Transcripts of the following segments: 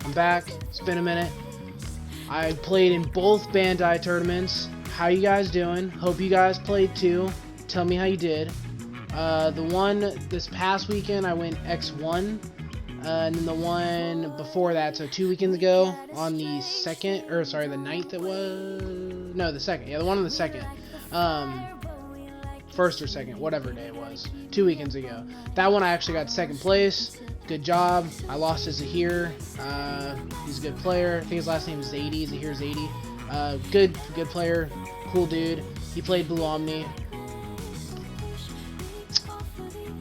I'm back. It's been a minute. I played in both Bandai tournaments. How you guys doing? Hope you guys played too. Tell me how you did. The one this past weekend I went X1. And then the one before that, so 2 weekends ago, on the 2nd, or sorry, the 9th it was? No, the 2nd. Yeah, the one on the 2nd. First or second, whatever day it was. 2 weekends ago. That one I actually got second place. Good job. I lost to Zahir. He's a good player. I think his last name is Zadie. Zahir Zadie. Good player. Cool dude. He played Blue Omni.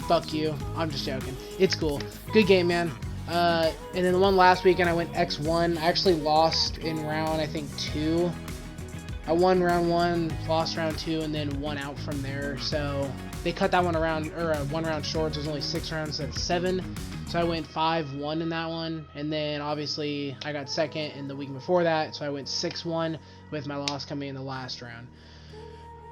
Fuck you. I'm just joking. It's cool. Good game, man. And then the one last weekend I went X1. I actually lost in round, I think, 2. I won round 1, lost round 2, and then won out from there. So they cut that one around, or 1 round short. So it was only 6 rounds instead of 7. So I went 5-1 in that one. And then obviously I got second in the week before that. So I went 6-1 with my loss coming in the last round.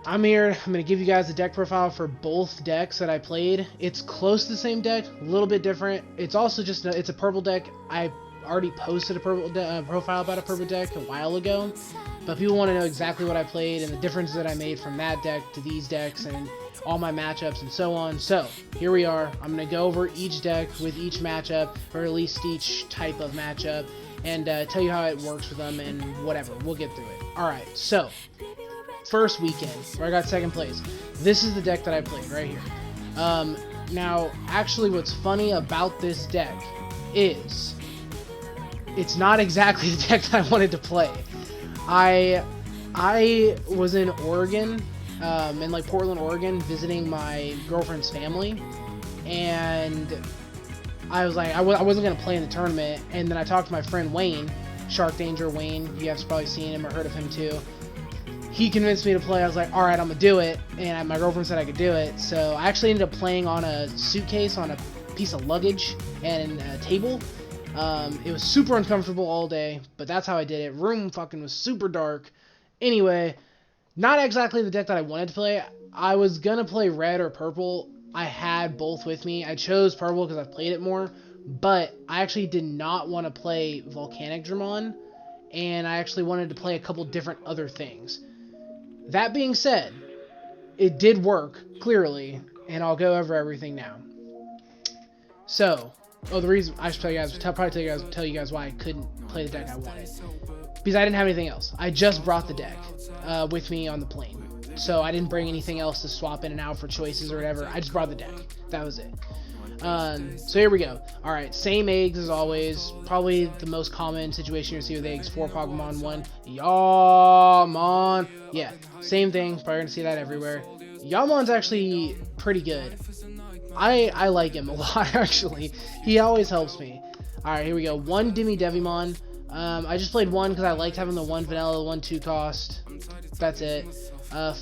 I'm here. I'm going to give you guys the deck profile for both decks that I played. It's close to the same deck, a little bit different. It's also just, it's a purple deck. I already posted a purple profile about a purple deck a while ago. But people want to know exactly what I played and the differences that I made from that deck to these decks and all my matchups and so on. So, here we are. I'm going to go over each deck with each matchup, or at least each type of matchup, and tell you how it works with them and whatever. We'll get through it. Alright, so first weekend, where I got second place. This is the deck that I played right here. Now, actually what's funny about this deck is it's not exactly the deck that I wanted to play. I was in Oregon, in like Portland, Oregon, visiting my girlfriend's family, and I was like, I wasn't going to play in the tournament, and then I talked to my friend Wayne, Shark Danger Wayne. You guys have probably seen him or heard of him too. He convinced me to play. I was like, alright, I'm going to do it, and my girlfriend said I could do it, so I actually ended up playing on a suitcase, on a piece of luggage, and a table. It was super uncomfortable all day, but that's how I did it. Room fucking was super dark. Anyway, not exactly the deck that I wanted to play. I was gonna play red or purple. I had both with me. I chose purple because I've played it more, but I actually did not want to play Volcanic Dramon, and I actually wanted to play a couple different other things. That being said, it did work, clearly, and I'll go over everything now. So, the reason I should tell you guys, tell you guys why I couldn't play the deck I wanted, because I didn't have anything else. I just brought the deck with me on the plane, so I didn't bring anything else to swap in and out for choices or whatever. I just brought the deck. That was it. So here we go. All right, same eggs as always. Probably the most common situation you see with eggs: 4 Pokemon, 1 Yaman. Yeah, same thing. Probably gonna see that everywhere. Yaman's actually pretty good. I like him a lot, actually. He always helps me. Alright, here we go. 1 Demi Devimon. I just played 1 because I liked having the 1 vanilla, 1 2 cost. That's it.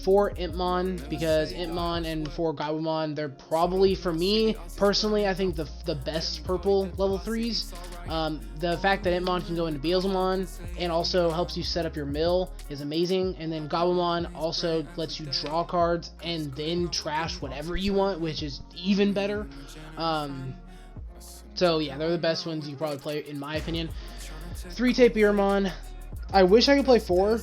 4 Impmon, because Impmon and 4 Gabumon, they're probably, for me, personally, I think the best purple level 3s. The fact that Impmon can go into Beelzemon and also helps you set up your mill is amazing. And then Gabumon also lets you draw cards and then trash whatever you want, which is even better. So yeah, they're the best ones you probably play, in my opinion. 3 Tapirmon. I wish I could play 4,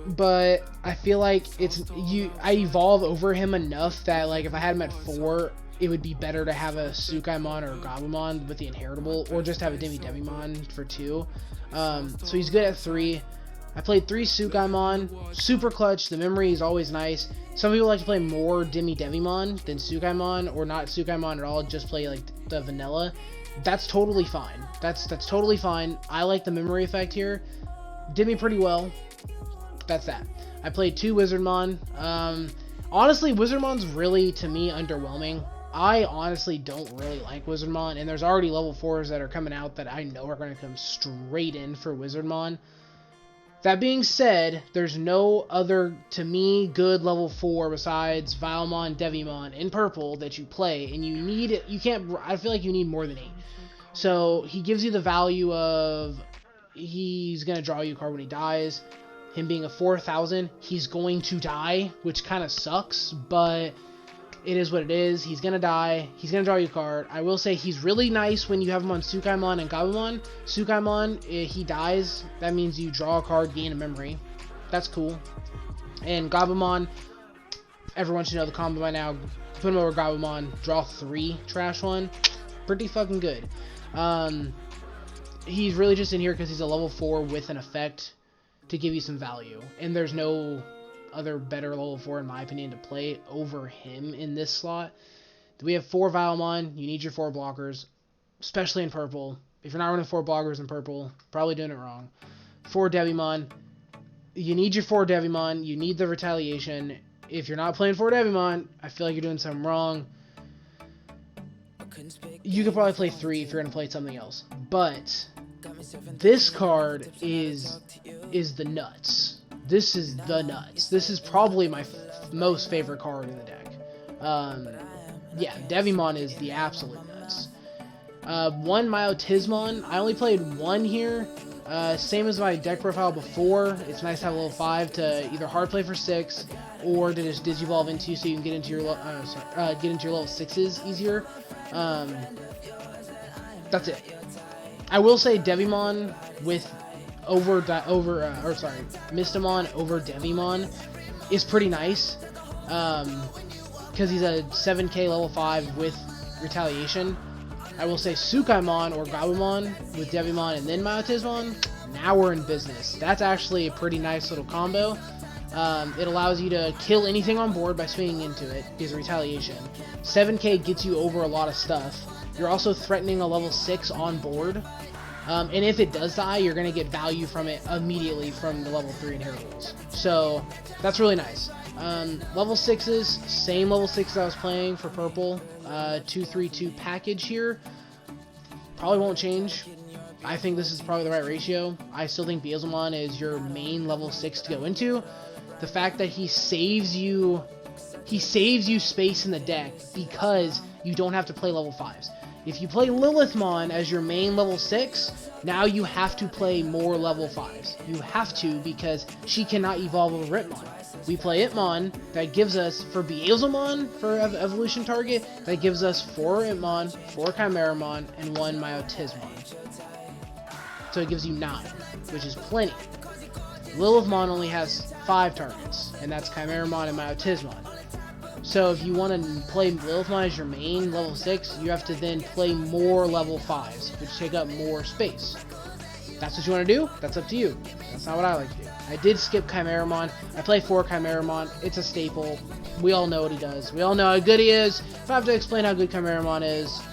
but I feel like I evolve over him enough that, like, if I had him at 4, it would be better to have a Tsukaimon or a Gabumon with the inheritable, or just have a Demi Devimon for 2. So he's good at 3. I played 3 Tsukaimon, super clutch. The memory is always nice. Some people like to play more Demi Devimon than Tsukaimon, or not Tsukaimon at all, just play like the vanilla. That's totally fine. That's totally fine. I like the memory effect here. Did me pretty well. That's that. I played 2 Wizardmon. Honestly, Wizardmon's really, to me, underwhelming. I honestly don't really like Wizardmon, and there's already level 4s that are coming out that I know are going to come straight in for Wizardmon. That being said, there's no other, to me, good level 4 besides Vilemon, Devimon in purple that you play, and I feel like you need more than 8. So, he gives you the value of, he's going to draw you a card when he dies. Him being a 4,000, he's going to die, which kind of sucks, but it is what it is. He's gonna die. He's gonna draw you a card. I will say he's really nice when you have him on Tsukaimon and Gabumon. Tsukaimon, he dies. That means you draw a card, gain a memory. That's cool. And Gabumon, everyone should know the combo by now. Put him over Gabumon, draw 3, trash 1. Pretty fucking good. He's really just in here because he's a level 4 with an effect to give you some value. And there's no other better level 4 in my opinion to play over him in this slot. We have 4 Valmon. You need your 4 blockers, especially in purple. If you're not running 4 blockers in purple, probably doing it wrong. 4 Devimon. You need your 4 Devimon. You need the retaliation. If you're not playing 4 Devimon, I feel like you're doing something wrong. You could probably play 3 if you're going to play something else. But this card is the nuts. This is the nuts. This is probably my most favorite card in the deck. Yeah, Devimon is the absolute nuts. 1 Myotismon. I only played 1 here. Same as my deck profile before. It's nice to have a level 5 to either hard play for 6 or to just Digivolve into so you can get into your get into your level 6s easier. That's it. I will say Devimon with Mistamon over Devimon is pretty nice, because he's a 7k level 5 with retaliation. I will say Tsukaimon or Gabumon with Devimon and then Myotismon, now we're in business. That's actually a pretty nice little combo. It allows you to kill anything on board by swinging into it, because retaliation. 7k gets you over a lot of stuff. You're also threatening a level 6 on board. And if it does die, you're going to get value from it immediately from the level 3 inheritables. So, that's really nice. Level 6s, same level 6 I was playing for purple. 2-3-2 package here. Probably won't change. I think this is probably the right ratio. I still think Beelzemon is your main level 6 to go into. The fact that he saves you space in the deck because you don't have to play level 5s. If you play Lilithmon as your main level 6, now you have to play more level 5s. You have to, because she cannot evolve over Itmon. We play Itmon, that gives us, for Beelzemon, for evolution target, that gives us 4 Itmon, 4 Chimeramon, and 1 Myotismon. So it gives you 9, which is plenty. Lilithmon only has 5 targets, and that's Chimeramon and Myotismon. So if you want to play Lilithmon as your main level 6, you have to then play more level 5s, which take up more space. That's what you want to do? That's up to you. That's not what I like to do. I did skip Chimeramon. I play 4 Chimeramon. It's a staple. We all know what he does. We all know how good he is. If I have to explain how good Chimeramon is,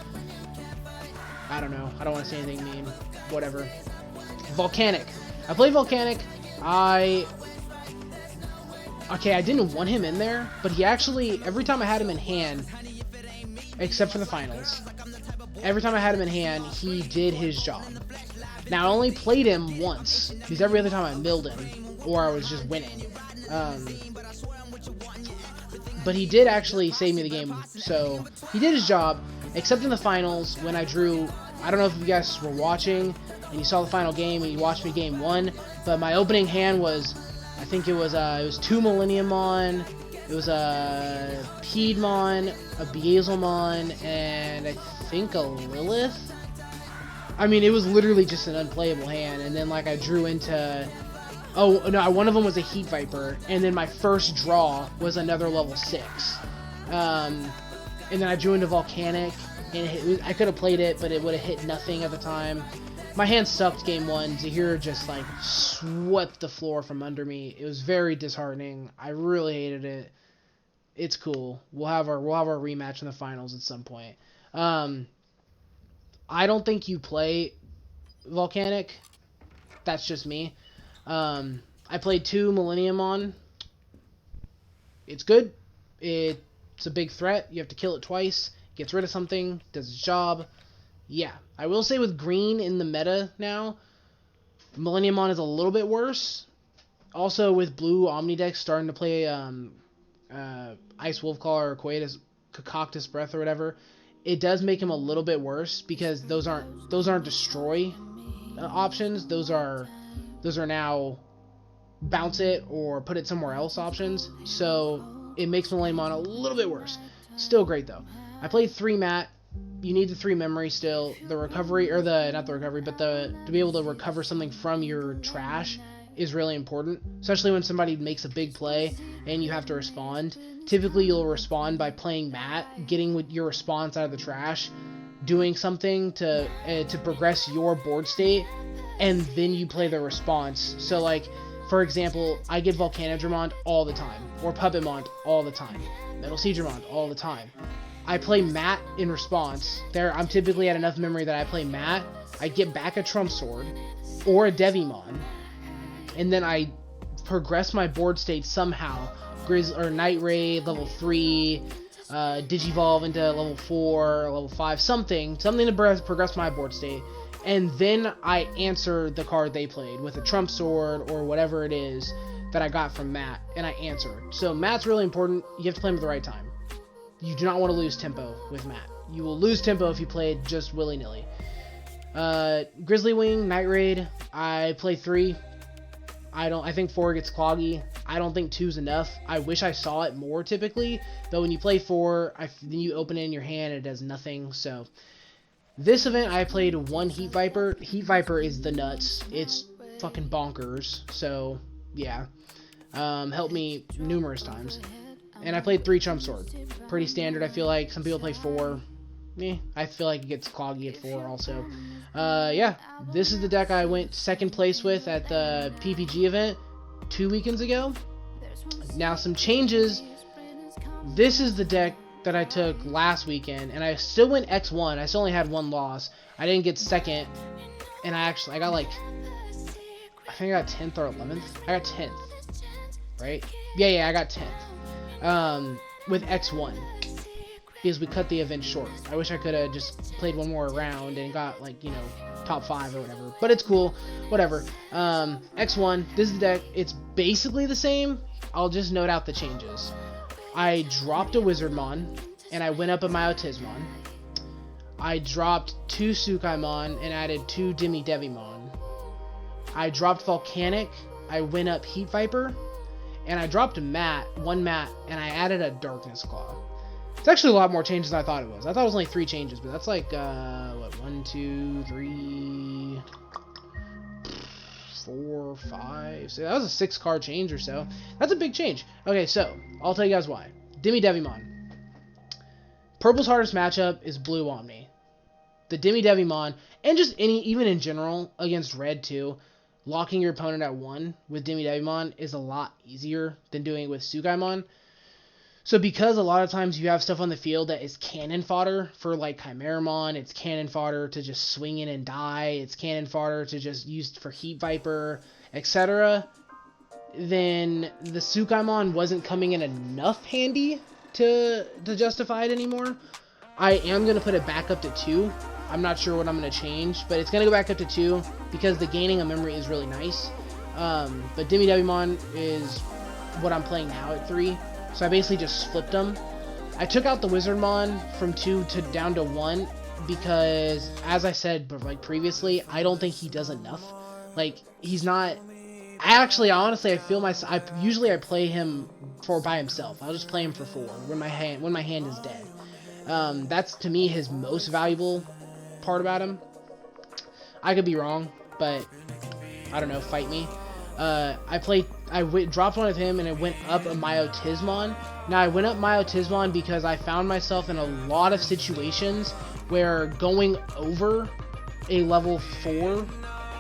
I don't know. I don't want to say anything mean. Whatever. Volcanic. I played Volcanic. Okay, I didn't want him in there, but he actually, every time I had him in hand, except for the finals, every time I had him in hand, he did his job. Now, I only played him once, because every other time I milled him, or I was just winning. But he did actually save me the game, so he did his job, except in the finals, when I drew, I don't know if you guys were watching, and you saw the final game, and you watched me game 1, but my opening hand was, I think it was 2 Millenniumon, it was a Piedmon, a Beelzemon, and I think a Lilith. I mean, it was literally just an unplayable hand, and then like I drew into, oh no, one of them was a Heat Viper, and then my first draw was another level 6. And then I drew into Volcanic, and I could have played it, but it would have hit nothing at the time. My hand sucked game 1. Zahir just like swept the floor from under me. It was very disheartening. I really hated it. It's cool. We'll have our rematch in the finals at some point. I don't think you play Volcanic. That's just me. I played 2 Millenniumon. It's good. It's a big threat. You have to kill it twice. Gets rid of something. Does its job. Yeah, I will say with green in the meta now, Millenniumon is a little bit worse. Also with blue Omnidex starting to play Ice Wolfclaw or Cacoctus Breath or whatever, it does make him a little bit worse because those aren't destroy options. Those are now bounce it or put it somewhere else options. So it makes Millenniumon a little bit worse. Still great though. I played 3 Matt. You need the 3 memory still. The recovery, or not the recovery, but to be able to recover something from your trash is really important, especially when somebody makes a big play and you have to respond. Typically, you'll respond by playing Matt, getting your response out of the trash, doing something to progress your board state, and then you play the response. So, like, for example, I get Volcanodramond all the time, or Puppetmon all the time, Metal Seadramond all the time. I play Matt in response. I'm typically at enough memory that I play Matt. I get back a Trump Sword or a Devimon, and then I progress my board state somehow. Night Raid, level 3, Digivolve into level 4, level 5, something to progress my board state. And then I answer the card they played with a Trump Sword or whatever it is that I got from Matt, and I answer. So Matt's really important. You have to play him at the right time. You do not want to lose tempo with Matt. You will lose tempo if you play it just willy-nilly. Grizzly Wing, Night Raid, I play 3. I think 4 gets cloggy. I don't think 2's enough. I wish I saw it more typically, though when you play 4, then you open it in your hand, it does nothing. So this event I played 1 Heat Viper. Heat Viper is the nuts. It's fucking bonkers. So yeah, helped me numerous times. And I played 3 Trump Sword. Pretty standard, I feel like. Some people play 4. I feel like it gets cloggy at 4 also. Yeah, this is the deck I went 2nd place with at the PPG event 2 weekends ago. Now some changes. This is the deck that I took last weekend, and I still went X1. I still only had 1 loss. I didn't get 2nd, and I got like, I think I got 10th or 11th. I got 10th, right? Yeah, I got 10th. With X1, because we cut the event short. I wish I could have just played 1 more round and got, like, you know, top 5 or whatever. But it's cool. Whatever. X1, this is the deck. It's basically the same. I'll just note out the changes. I dropped a Wizardmon, and I went up a Myotismon. I dropped 2 Sukaimon and added 2 Devimon. I dropped Volcanic. I went up Heat Viper. And I dropped one Matt, and I added a Darkness Claw. It's actually a lot more changes than I thought it was. I thought it was only 3 changes, but that's like, 1, 2, 3, 4, 5. So that was a 6 card change or so. That's a big change. Okay, so I'll tell you guys why. Devimon. Purple's hardest matchup is Blue Omni. The Devimon, and just even in general against Red too. Locking your opponent at 1 with Devimon is a lot easier than doing it with Sukaimon. So because a lot of times you have stuff on the field that is cannon fodder for like Chimeramon, it's cannon fodder to just swing in and die, it's cannon fodder to just use for Heat Viper, etc., then the Sukaimon wasn't coming in enough handy to justify it anymore. I am going to put it back up to 2. I'm not sure what I'm going to change, but it's going to go back up to 2 because the gaining of memory is really nice. But Devimon is what I'm playing now at 3, so I basically just flipped them. I took out the Wizardmon from 2 to 1 because, as I said previously, I don't think he does enough. Like, he's not... honestly, usually I play him by himself. I'll just play him for 4 when my hand is dead. That's, to me, his most valuable part about him. I could be wrong, but I don't know, fight me. I dropped one of him and I went up a Myotismon. Now I went up Myotismon because I found myself in a lot of situations where going over a level 4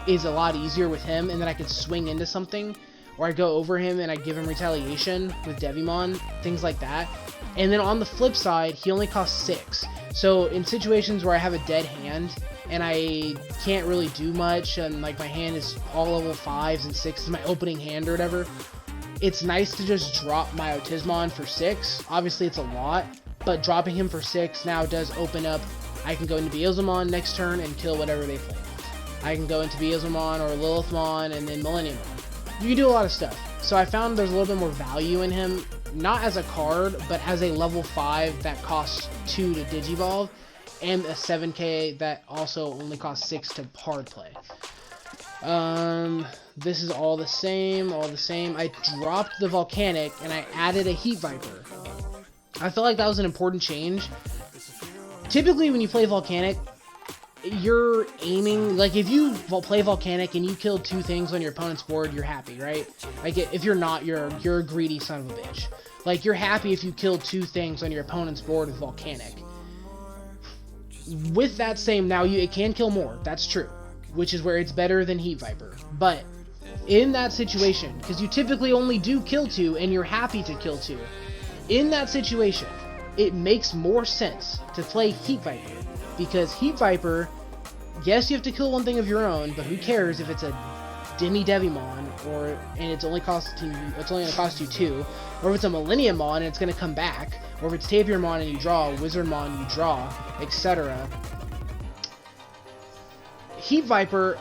is a lot easier with him, and then I could swing into something, or I go over him and I give him retaliation with Devimon, things like that. And then on the flip side, he only costs 6. So in situations where I have a dead hand and I can't really do much, and like my hand is all level 5s and 6s, my opening hand or whatever, it's nice to just drop Myotismon for 6. Obviously it's a lot, but dropping him for 6 now does open up. I can go into Beelzemon next turn and kill whatever they play. I can go into Beelzemon or Lilithmon and then Millenniumon. You can do a lot of stuff. So I found there's a little bit more value in him, not as a card, but as a level 5 that costs 2 to Digivolve, and a 7k that also only costs 6 to hard play. This is all the same. I dropped the Volcanic and I added a Heat Viper. I feel like that was an important change. Typically, when you play Volcanic, you're aiming, like, if you play Volcanic and you kill 2 things on your opponent's board, you're happy, right? Like, if you're not, you're a greedy son of a bitch. Like, you're happy if you kill 2 things on your opponent's board with Volcanic. With that same, now, it can kill more, that's true, which is where it's better than Heat Viper. But in that situation, because you typically only do kill 2 and you're happy to kill 2, in that situation, it makes more sense to play Heat Viper. Because Heat Viper, yes, you have to kill 1 thing of your own, but who cares if it's a Demi Devimon, and it's only going to cost you 2, or if it's a Millennium Mon and it's going to come back, or if it's Tapir Mon and you draw, Wizard Mon you draw, etc. Heat Viper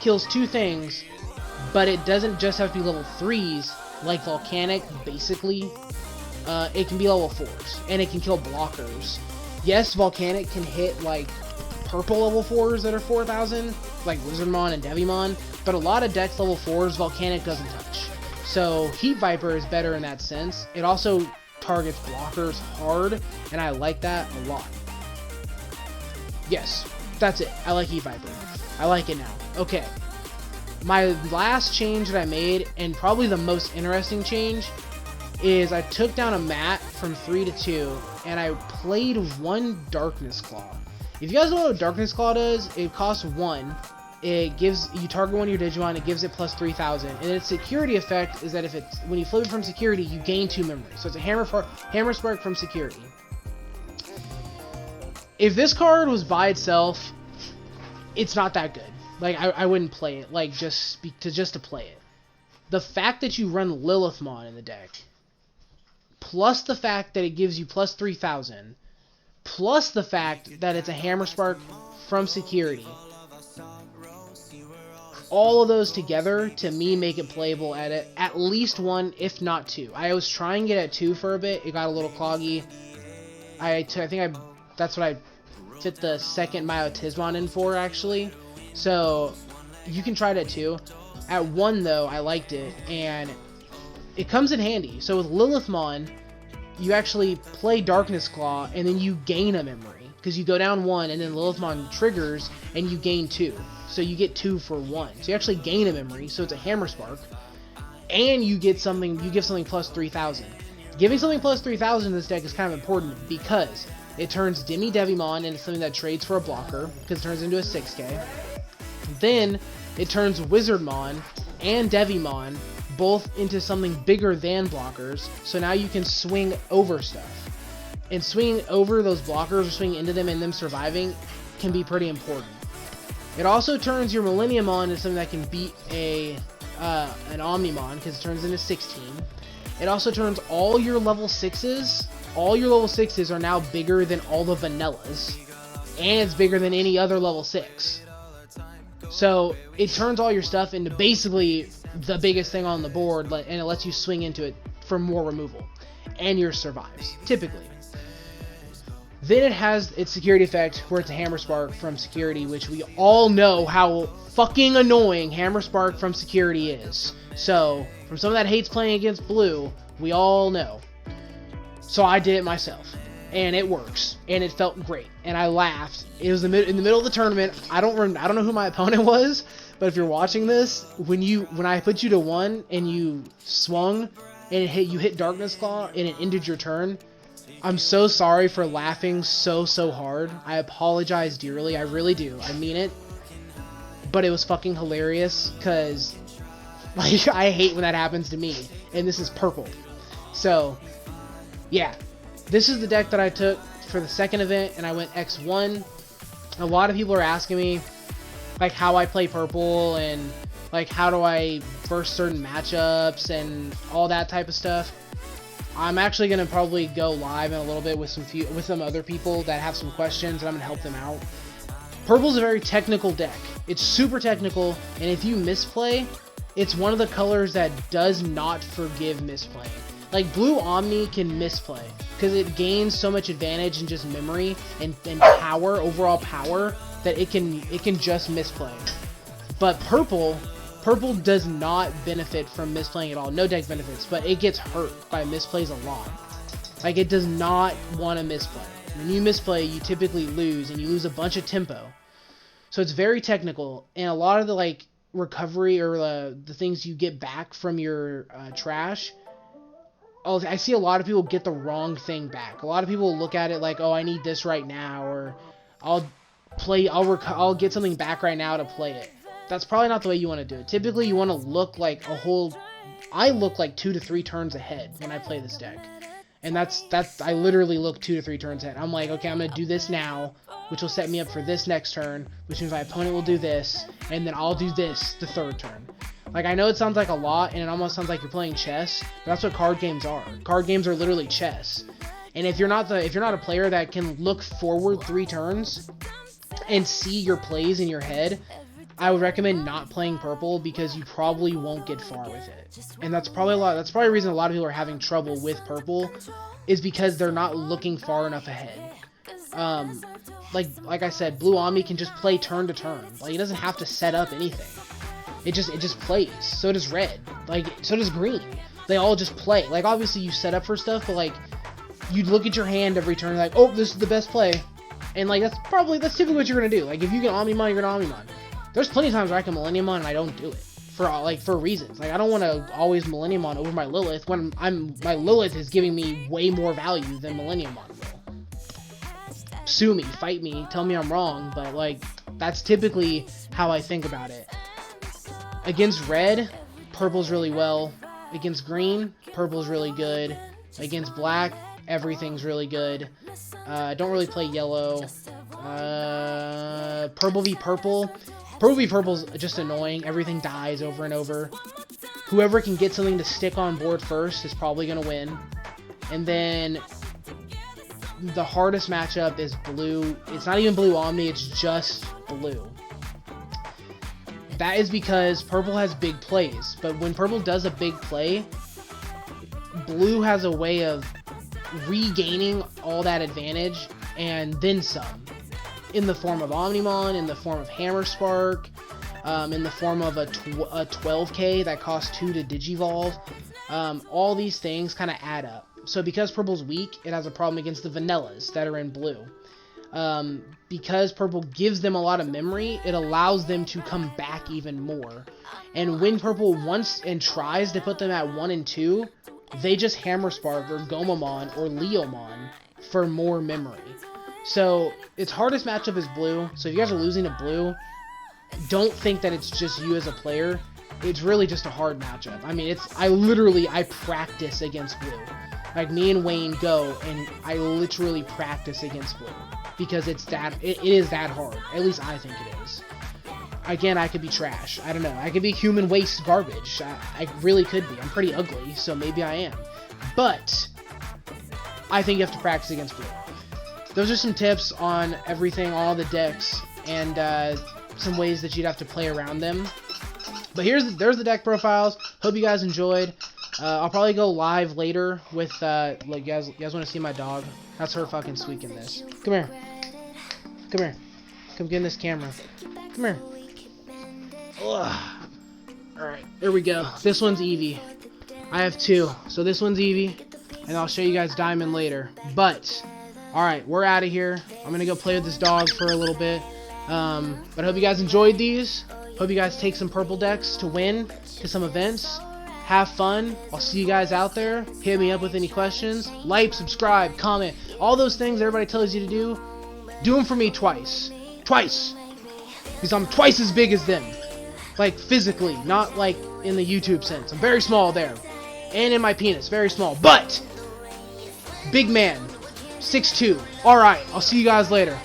kills 2 things, but it doesn't just have to be level 3s like Volcanic, basically. It can be level 4s, and it can kill blockers. Yes, Volcanic can hit, like, purple level 4s that are 4,000, like Wizardmon and Devimon, but a lot of decks level 4s, Volcanic doesn't touch. So, Heat Viper is better in that sense. It also targets blockers hard, and I like that a lot. Yes, that's it. I like Heat Viper. I like it now. Okay. My last change that I made, and probably the most interesting change, is I took down a mat from 3 to 2, and I played 1 Darkness Claw. If you guys don't know what Darkness Claw does, it costs 1. It gives, you target 1 of your Digimon, it gives it plus 3,000. And its security effect is that if it's, when you flip it from security, you gain 2 memory. So it's a Hammer Spark from security. If this card was by itself, it's not that good. Like, I wouldn't play it, like, just to play it. The fact that you run Lilithmon in the deck, plus the fact that it gives you plus 3,000, plus the fact that it's a Hammer Spark from security, all of those together, to me, make it playable at least 1, if not 2. I was trying it at 2 for a bit. It got a little cloggy. That's what I fit the second Myotismon in for, actually. So, you can try it at 2. At 1, though, I liked it, and it comes in handy. So with Lilithmon, you actually play Darkness Claw, and then you gain a memory. Because you go down 1, and then Lilithmon triggers, and you gain 2. So you get 2 for 1. So you actually gain a memory, so it's a Hammer Spark. And you give something plus 3,000. Giving something plus 3,000 in this deck is kind of important, because it turns Demi Devimon into something that trades for a blocker, because it turns into a 6K. Then, it turns Wizardmon and Devimon both into something bigger than blockers, so now you can swing over stuff. And swinging over those blockers, or swinging into them and them surviving, can be pretty important. It also turns your Millenniumon into something that can beat an Omnimon, because it turns into 16. It also turns all your level 6s. All your level 6s are now bigger than all the vanillas, and it's bigger than any other level 6. So, it turns all your stuff into basically the biggest thing on the board, and it lets you swing into it for more removal. And yours survives, typically. Then it has its security effect, where it's a Hammer Spark from security, which we all know how fucking annoying Hammer Spark from security is. So, from someone that hates playing against blue, we all know. So I did it myself. And it works, and it felt great, and I laughed. It was in the middle of the tournament. I don't know who my opponent was, but if you're watching this, when I put you to 1 and you swung and you hit Darkness Claw and it ended your turn, I'm so sorry for laughing so hard. I apologize dearly. I really do. I mean it. But it was fucking hilarious, because like, I hate when that happens to me, and this is purple. So, yeah. This is the deck that I took for the second event, and I went X1. A lot of people are asking me, like, how I play purple, and, like, how do I verse certain matchups, and all that type of stuff. I'm actually going to probably go live in a little bit with some other people that have some questions, and I'm going to help them out. Purple's a very technical deck. It's super technical, and if you misplay, it's one of the colors that does not forgive misplaying. Like, Blue Omni can misplay, because it gains so much advantage in just memory and power, overall power, that it can just misplay. But Purple does not benefit from misplaying at all. No deck benefits, but it gets hurt by misplays a lot. Like, it does not want to misplay. When you misplay, you typically lose, and you lose a bunch of tempo. So it's very technical, and a lot of the, like, recovery or the things you get back from your trash, I see a lot of people get the wrong thing back. A lot of people look at it like, oh, I need this right now, or I'll get something back right now to play it. That's probably not the way you want to do it. Typically, you want to look like I look like 2 to 3 turns ahead when I play this deck. And I literally look 2 to 3 turns ahead. I'm like, okay, I'm going to do this now, which will set me up for this next turn, which means my opponent will do this, and then I'll do this the 3rd turn. Like, I know it sounds like a lot, and it almost sounds like you're playing chess, but that's what card games are. Card games are literally chess. And if you're not a player that can look forward 3 turns and see your plays in your head, I would recommend not playing purple, because you probably won't get far with it. And that's probably a reason a lot of people are having trouble with purple, is because they're not looking far enough ahead. Like I said, Blue Omni can just play turn to turn. Like, it doesn't have to set up anything. It just plays. So does red. Like, so does green. They all just play. Like, obviously you set up for stuff, but like, you look at your hand every turn, like, oh, this is the best play. And like, that's typically what you're gonna do. Like, if you can Omnimon, you're gonna Omnimon. There's plenty of times where I can Millenniumon and I don't do it. For reasons. Like, I don't want to always Millenniumon over my Lilith when my Lilith is giving me way more value than Millenniumon will. Sue me, fight me, tell me I'm wrong, but like, that's typically how I think about it. Against red, purple's really well. Against green, purple's really good. Against black, everything's really good. Don't really play yellow. Purple v purple. Purple v purple's just annoying. Everything dies over and over. Whoever can get something to stick on board first is probably going to win. And then the hardest matchup is blue. It's not even Blue Omni, it's just blue. That is because purple has big plays, but when purple does a big play, blue has a way of regaining all that advantage and then some, in the form of Omnimon, in the form of Hammer Spark, in the form of a 12k that costs 2 to Digivolve. All these things kind of add up. So because purple's weak, it has a problem against the vanillas that are in blue. Because purple gives them a lot of memory, it allows them to come back even more. And when purple wants and tries to put them at 1 and 2, they just Hammer Spark or Gomamon or Leomon for more memory. So its hardest matchup is blue. So if you guys are losing to blue, don't think that it's just you as a player. It's really just a hard matchup. I mean, I practice against blue. Like, me and Wayne go, and I literally practice against blue. Because it is that hard. At least I think it is. Again, I could be trash. I don't know. I could be human waste garbage. I really could be. I'm pretty ugly, so maybe I am. But I think you have to practice against blue. Those are some tips on everything, all the decks, and some ways that you'd have to play around them. But there's the deck profiles. Hope you guys enjoyed. I'll probably go live later with, like, you guys want to see my dog? That's her fucking squeaking this. Come here. Come here. Come get in this camera. Come here. Ugh. Alright, here we go. This one's Eevee. I have 2. So this one's Eevee, and I'll show you guys Diamond later. But, alright, we're out of here. I'm going to go play with this dog for a little bit. But I hope you guys enjoyed these. Hope you guys take some purple decks to win to some events. Have fun. I'll see you guys out there. Hit me up with any questions. Like, subscribe, comment. All those things everybody tells you to do. Do them for me twice. Twice. Because I'm twice as big as them. Like, physically. Not like in the YouTube sense. I'm very small there. And in my penis. Very small. But, big man. 6'2". Alright. I'll see you guys later.